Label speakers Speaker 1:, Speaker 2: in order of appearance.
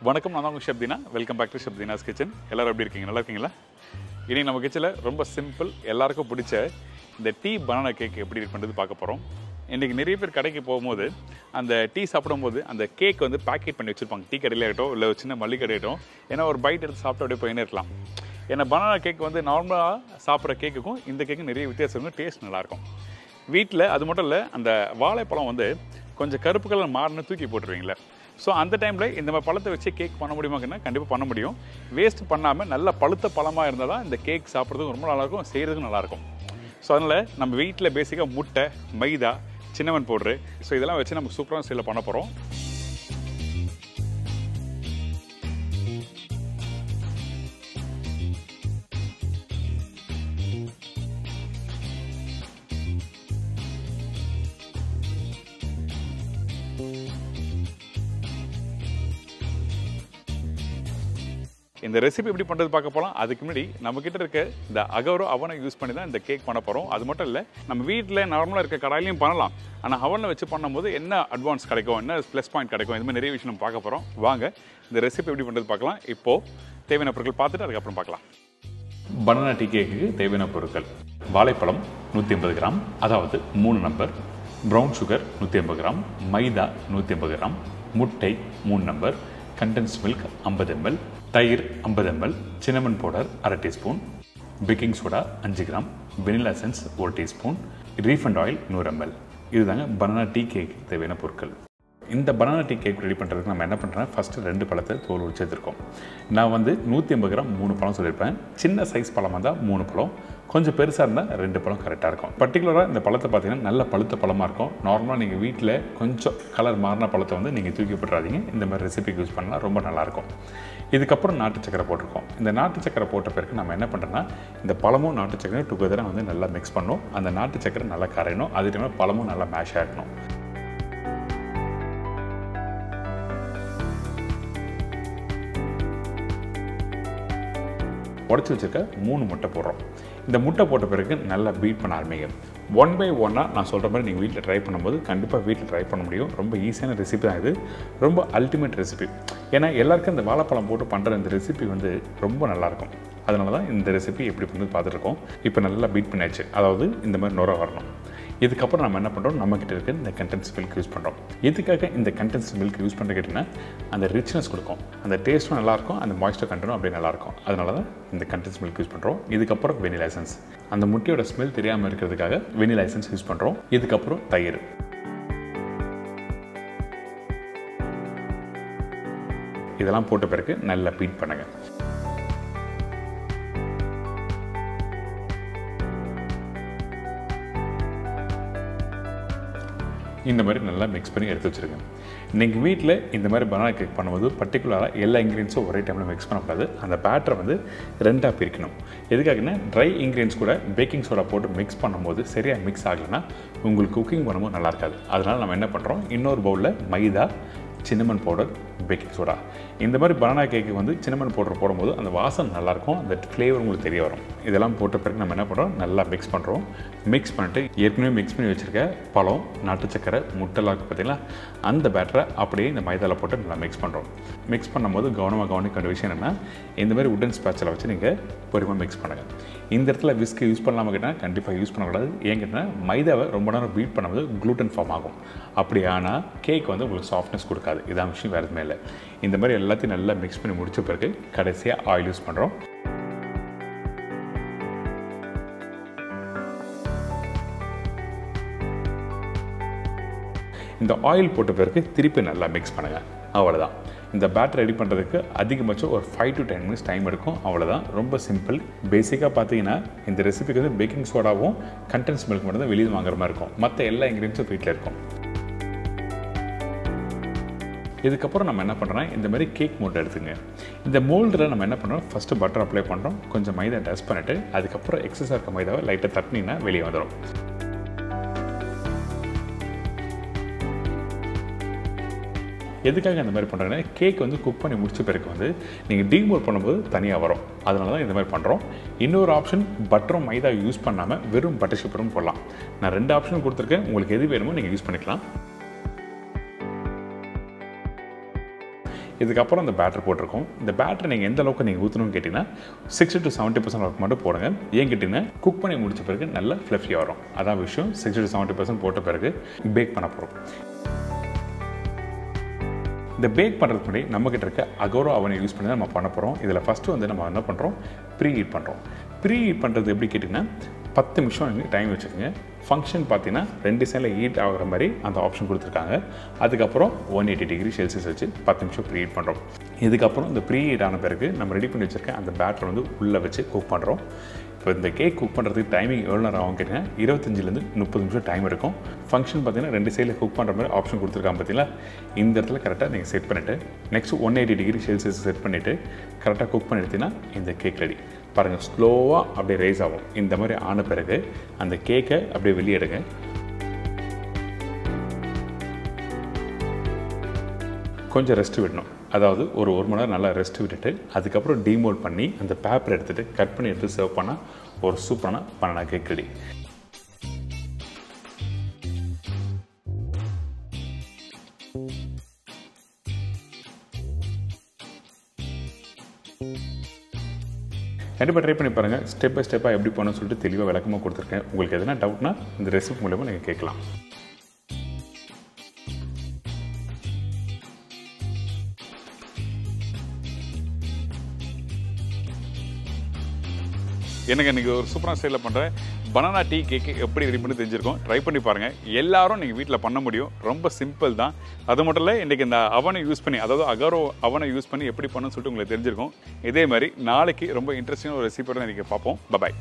Speaker 1: வணக்கம், நான் உங்கள் Shabdina. Welcome back to Shabdina's kitchen. எல்லோரும் எப்படி இருக்கீங்க? நல்லா இருக்கீங்களா? இனி நம்ம கிச்சனில் ரொம்ப சிம்பிள், எல்லாருக்கும் பிடிச்ச இந்த டீ பனானா கேக் எப்படி பண்ணுறது பார்க்க போகிறோம். இன்றைக்கி நிறைய பேர் கடைக்கு போகும்போது அந்த டீ சாப்பிடும்போது அந்த கேக் வந்து பேக்கெட் பண்ணி வச்சுருப்பாங்க. டீ கடையில் ஆகட்டும், இல்லை சின்ன மல்லிகை கடையாகட்டும். ஏன்னா ஒரு பைட் எடுத்து சாப்பிட்டு அப்படியே போயினே இருக்கலாம். ஏன்னா பனானா கேக் வந்து நார்மலாக சாப்பிட்ற கேக்குக்கும் இந்த கேக்கும் நிறைய வித்தியாசம் இருக்கும். டேஸ்ட் நல்லாயிருக்கும். வீட்டில் அது மட்டும் இல்லை, அந்த வாழைப்பழம் வந்து கொஞ்சம் கருப்பு கலர் மாறினு தூக்கி போட்டுருவீங்களே. ஸோ அந்த டைமில் இந்த மாதிரி பழத்தை வச்சு கேக் பண்ண முடியுமாங்கன்னா கண்டிப்பாக பண்ண முடியும். வேஸ்ட் பண்ணாமல் நல்ல பழுத்த பழமாக இருந்தால் தான் இந்த கேக் சாப்பிட்றதுக்கும் ரொம்ப நல்லாயிருக்கும், செய்கிறதுக்கும் நல்லாயிருக்கும். ஸோ அதனால் நம்ம வீட்டில் பேசிக்காக முட்டை, மைதா, சின்னமன் பவுட்ரு, ஸோ இதெல்லாம் வச்சு நம்ம சூப்பரான ஸ்டைலில் பண்ண போகிறோம். இந்த ரெசிபி எப்படி பண்ணுறது பார்க்க போகலாம். அதுக்கு முன்னாடி நம்மக்கிட்ட இருக்க இந்த அகோரோ அவனை யூஸ் பண்ணி தான் இந்த கேக் பண்ண போகிறோம். அது மட்டும் இல்லை, நம்ம வீட்டில் நார்மலாக இருக்க கடாயிலையும் பண்ணலாம். ஆனால் அவனை வச்சு பண்ணும்போது என்ன அட்வான்ஸ் கிடைக்கும், என்ன ப்ளஸ் பாயிண்ட் கிடைக்கும், இந்த மாதிரி நிறைய விஷயம் நம்ம பார்க்க போகிறோம். வாங்க இந்த ரெசிபி எப்படி பண்ணுறது பார்க்கலாம். இப்போது தேவையான பொருட்கள் பார்த்துட்டு அதுக்கப்புறம் பார்க்கலாம். பனானா டீ கேக்கு தேவையான பொருட்கள்: வாழைப்பழம் 150 கிராம், அதாவது 3 நம்பர்; ப்ரௌன் சுகர் 150 கிராம்; மைதா 150 கிராம்; முட்டை 3 நம்பர்; கண்டென்ஸ் மில்க் 50 ml; தயிர் 50 ml; cinnamon powder 1/2 teaspoon; baking soda 5 gram; vanilla essence 1 teaspoon; refined oil 100 ml. இதுதாங்க பனானா டீ கேக் தேவையான பொருட்கள். இந்த பனானா டீ கேக் ரெடி பண்ணுறதுக்கு நம்ம என்ன பண்ணுறோம், ஃபஸ்ட்டு 2 பழத்தை தோல் உரிச்சு எடுத்துருக்கோம். நான் வந்து 150 கிராம் 3 பழம் சொல்லியிருப்பேன். சின்ன சைஸ் பழமாக இருந்தால் 3 பழம், கொஞ்சம் பெருசாக இருந்தால் 2 பழம் கரெக்டாக இருக்கும். பர்டிகுலராக இந்த பழத்தை பார்த்தீங்கன்னா நல்ல பழுத்த பழமாக இருக்கும். நார்மலாக நீங்கள் வீட்டில் கொஞ்சம் கலர் மாறின பழத்தை வந்து நீங்கள் தூக்கி போட்டுறாதீங்க. இந்த மாதிரி ரெசிபிக்கு யூஸ் பண்ணால் ரொம்ப நல்லாயிருக்கும். இதுக்கப்புறம் நாட்டு சக்கரை போட்டிருக்கோம். இந்த நாட்டு சக்கரை போட்ட பிறகு நம்ம என்ன பண்ணுறோன்னா, இந்த பழமும் நாட்டு சக்கரையும் டுகெதராக வந்து நல்லா மிக்ஸ் பண்ணணும். அந்த நாட்டு சக்கரை நல்லா கரையணும். அதே டைமில் பழமும் நல்லா மேஷ் ஆகிடணும். உடச்சி வச்சுருக்க 3 முட்டை போடுறோம். இந்த முட்டை போட்ட பிறகு நல்லா பீட் பண்ண ஆரம்பிங்க. 1 by 1 நான் சொல்கிற மாதிரி நீங்கள் வீட்டில் ட்ரை பண்ணும்போது கண்டிப்பாக வீட்டில் ட்ரை பண்ண முடியும். ரொம்ப ஈஸியான ரெசிபி தான் இது, ரொம்ப அல்டிமேட் ரெசிபி. ஏன்னா எல்லாருக்கும் இந்த வாழைப்பழம் போட்டு பண்ணுற இந்த ரெசிபி வந்து ரொம்ப நல்லாயிருக்கும். அதனால தான் இந்த ரெசிபி எப்படி பண்ணுறது பார்த்துட்ருக்கோம். இப்போ நல்லா பீட் பண்ணியாச்சு, அதாவது இந்த மாதிரி நுர வரணும். இதுக்கப்புறம் நம்ம என்ன பண்ணுறோம், நம்மக்கிட்ட இருக்க இந்த கண்டென்ஸ் மில்க் யூஸ் பண்ணுறோம். எதுக்காக இந்த கண்டென்ஸ் மில்க் யூஸ் பண்ணுறது கேட்டிங்கன்னா, அந்த ரிச்னஸ் கொடுக்கும், அந்த டேஸ்ட்டும் நல்லாயிருக்கும், அந்த மாய்ஸ்டர் கண்டென்ட்டும் அப்படியே நல்லாயிருக்கும். அதனால தான் இந்த கண்டென்ஸ் மில்க் யூஸ் பண்ணுறோம். இதுக்கப்புறம் வெனிலா எசன்ஸ், அந்த முட்டையோட ஸ்மெல் தெரியாமல் இருக்கிறதுக்காக வெனிலா எசன்ஸ் யூஸ் பண்ணுறோம். இதுக்கப்புறம் தயிர். இதெல்லாம் போட்ட பிறகு நல்லா பீட் பண்ணுங்கள். இந்த மாதிரி நல்லா மிக்ஸ் பண்ணி எடுத்து வச்சுருங்க. நீங்கள் வீட்டில் இந்த மாதிரி பனானா கேக் பண்ணும்போது பர்டிகுலராக எல்லா இன்க்ரீடியன்ஸும் ஒரே டைமில் மிக்ஸ் பண்ணக்கூடாது. அந்த பேட்டரை வந்து 2ஆக பிரிக்கணும். எதுக்காகன்னா, ட்ரை இன்க்ரீடியன்ஸ் கூட பேக்கிங் சோடா போட்டு மிக்ஸ் பண்ணும்போது சரியாக மிக்ஸ் ஆகலைன்னா உங்களுக்கு குக்கிங் பண்ணும்போது நல்லா இருக்காது. அதனால் நம்ம என்ன பண்ணுறோம், இன்னொரு பவுலில் மைதா, சின்னமன் பவுடர், பேக்கிங் சோடா. இந்த மாதிரி பனானா கேக்கு வந்து சின்னமன் பவுடர் போடும்போது அந்த வாசனை நல்லாயிருக்கும், அந்த ஃப்ளேவர் உங்களுக்கு தெரிய வரும். இதெல்லாம் போட்ட பிறகு நம்ம என்ன பண்ணுறோம், நல்லா மிக்ஸ் பண்ணுறோம். மிக்ஸ் பண்ணிட்டு ஏற்கனவே மிக்ஸ் பண்ணி வச்சுருக்க பழம், நாட்டு சக்கரை, முட்டைலாம் இருக்குது பார்த்தீங்களா, அந்த பேட்டரை அப்படியே இந்த மைதாவில் போட்டு நல்லா மிக்ஸ் பண்ணுறோம். மிக்ஸ் பண்ணும்போது கவனிக்க வேண்டிய விஷயம் என்னென்னா, இந்த மாதிரி உட்டன் ஸ்பேட்சில் வச்சு நீங்கள் பொறுமையாக மிக்ஸ் பண்ணுங்கள். இந்த இடத்துல விஸ்க்கு யூஸ் பண்ணலாமல் கேட்டால் கண்டிப்பாக யூஸ் பண்ணக்கூடாது. ஏன் கேட்டால், மைதாவை ரொம்ப நேரம் பீட் பண்ணும்போது க்ளூட்டன் ஃபார்ம் ஆகும். அப்படி ஆனால் கேக் வந்து உங்களுக்கு சாஃப்ட்னஸ் கொடுக்காது. இதான் விஷயம், வேறு எதுவுமே இல்லை. இந்த மாதிரி எல்லாத்தையும் நல்லா மிக்ஸ் பண்ணி முடிச்ச பிறகு கடைசியாக ஆயில் யூஸ் பண்ணுறோம். இந்த ஆயில் போட்ட பிறகு திருப்பி நல்லா மிக்ஸ் பண்ணுங்கள். அவ்வளோதான். இந்த பேட்டர் ரெடி பண்ணுறதுக்கு அதிகபட்சம் ஒரு 5 to 10 minutes டைம் எடுக்கும். அவ்வளோதான், ரொம்ப சிம்பிள். பேசிக்காக பார்த்தீங்கன்னா இந்த ரெசிபிக்கு வந்து பேக்கிங் சோடாவும் கண்டென்ஸ் மில்க் மட்டும் தான் வெளியே வாங்குற மாதிரி இருக்கும். மற்ற எல்லா இன்க்ரீடியன்ஸும் வீட்டில் இருக்கும். இதுக்கப்புறம் நம்ம என்ன பண்ணுறோம், இந்த மாதிரி கேக் மோல்டு எடுத்துங்க. இந்த மோல்டில் நம்ம என்ன பண்ணுறோம், ஃபஸ்ட்டு பட்டர் அப்ளை பண்ணுறோம், கொஞ்சம் மைதா டஸ்ட் பண்ணிவிட்டு அதுக்கப்புறம் எக்ஸஸாக இருக்க மைதாவை லைட்டாக தட்டினீங்கன்னா வெளியே வந்துடும். எதுக்காக இந்த மாதிரி பண்ணுறேன்னா, கேக் வந்து குக் பண்ணி முடிச்ச பிறகு வந்து நீங்கள் டீமோல்ட் பண்ணும்போது தனியாக வரும். அதனால தான் இந்த மாதிரி பண்ணுறோம். இன்னொரு ஆப்ஷன், பட்டரும் மைதா யூஸ் பண்ணாமல் வெறும் பட்டர் ஷுகரும் போடலாம். நான் 2 ஆப்ஷன் கொடுத்துருக்கேன், உங்களுக்கு எது வேணுமோ நீங்கள் யூஸ் பண்ணிக்கலாம். இதுக்கப்புறம் அந்த பேட்டர் போட்டிருக்கோம். இந்த பேட்டர் நீங்கள் எந்த அளவுக்கு நீங்கள் ஊற்றணும்னு கேட்டிங்கன்னா 60 to 70% அளவுக்கு மட்டும் போடுங்க. ஏன் கேட்டிங்கன்னா குக் பண்ணி முடிச்ச பிறகு நல்லா ஃப்ளஃபியாக வரும். அதான் விஷயம். 60 to 70% போட்ட பிறகு பேக் பண்ண போகிறோம். இந்த பேக் பண்ணுறதுக்கு முன்னாடி நம்மக்கிட்ட இருக்க அகோரோ அவனை யூஸ் பண்ணி தான் நம்ம பண்ண போகிறோம். இதில் ஃபஸ்ட்டு வந்து நம்ம என்ன பண்ணுறோம், ப்ரீ ஹீட் பண்ணுறோம். ப்ரீ ஹீட் பண்ணுறது எப்படி கேட்டிங்கன்னா 10 நிமிஷம் டைம் வச்சுக்கோங்க. ஃபங்க்ஷன் பார்த்தீங்கன்னா 2 சைடில் ஹீட் ஆகிற மாதிரி அந்த ஆப்ஷன் கொடுத்துருக்காங்க. அதுக்கப்புறம் 180 டிகிரி செல்சியஸ் வச்சு 10 நிமிஷம் ப்ரீ ஹீட் பண்ணுறோம். இதுக்கப்புறம் இந்த ப்ரீ ஹீட் ஆன பிறகு நம்ம ரெடி பண்ணி வச்சுருக்க அந்த பேட்டர் வந்து உள்ளே வச்சு குக் பண்ணுறோம். இப்போ இந்த கேக் குக் பண்ணுறதுக்கு டைமிங் எவ்வளோ நேரம் ஆகும் கேட்டிங்கன்னா 25லேருந்து 30 நிமிஷம் டைம் இருக்கும். ஃபங்க்ஷன் பார்த்தீங்கன்னா 2 சைடில் குக் பண்ணுற மாதிரி ஆப்ஷன் கொடுத்துருக்காங்க. பார்த்தீங்களா, இந்த இடத்துல கரெக்டாக நீங்கள் செட் பண்ணிவிட்டு நெக்ஸ்ட் 180 டிகிரி செல்சியஸ் செட் பண்ணிவிட்டு கரெக்டாக குக் பண்ணி எடுத்தீங்கன்னா இந்த கேக் ரெடி. பாருங்கள், ஸ்லோவாக அப்படியே ரைஸ் ஆகும். இந்த மாதிரி ஆன பிறகு அந்த கேக்கை அப்படியே வெளியே எடுங்க. கொஞ்சம் ரெஸ்ட் விடணும். அதாவது ஒரு மணி நேரம் நல்லா ரெஸ்ட் விட்டுட்டு அதுக்கப்புறம் டீமோல்ட் பண்ணி அந்த பேப்பர் எடுத்துகிட்டு கட் பண்ணி எடுத்து சர்வ் பண்ணால் ஒரு சூப்பரான பனானா கேக் ரெடி. கண்டிப்பாக ட்ரை பண்ணி பாருங்கள். ஸ்டெப் பை ஸ்டெப்பாக எப்படி பண்ணணும்னு சொல்லிட்டு தெளிவாக விளக்கமாக கொடுத்துருக்கேன். உங்களுக்கு எதனா டவுட்னா இந்த ரெசிபி மூலமாக நீங்கள் கேட்கலாம். எனக்கு இன்றைக்கி ஒரு சூப்பரான ஸ்டைலில் பண்ணுறேன் பனானா டீ கேக்கு எப்படி ரெடி பண்ணி தெரிஞ்சிருக்கோம். ட்ரை பண்ணி பாருங்கள். எல்லாரும் நீங்கள் வீட்டில் பண்ண முடியும். ரொம்ப சிம்பிள் தான். அது மட்டும் இல்லை, இன்றைக்கி இந்த அவனை யூஸ் பண்ணி, அதாவது அகோரோ அவனை யூஸ் பண்ணி எப்படி பண்ணணும்னு சொல்லிட்டு உங்களுக்கு தெரிஞ்சிருக்கும். இதே மாதிரி நாளைக்கு ரொம்ப இன்ட்ரெஸ்டிங்கான ஒரு ரெசிபியோட இன்றைக்கி பார்ப்போம். பாய்.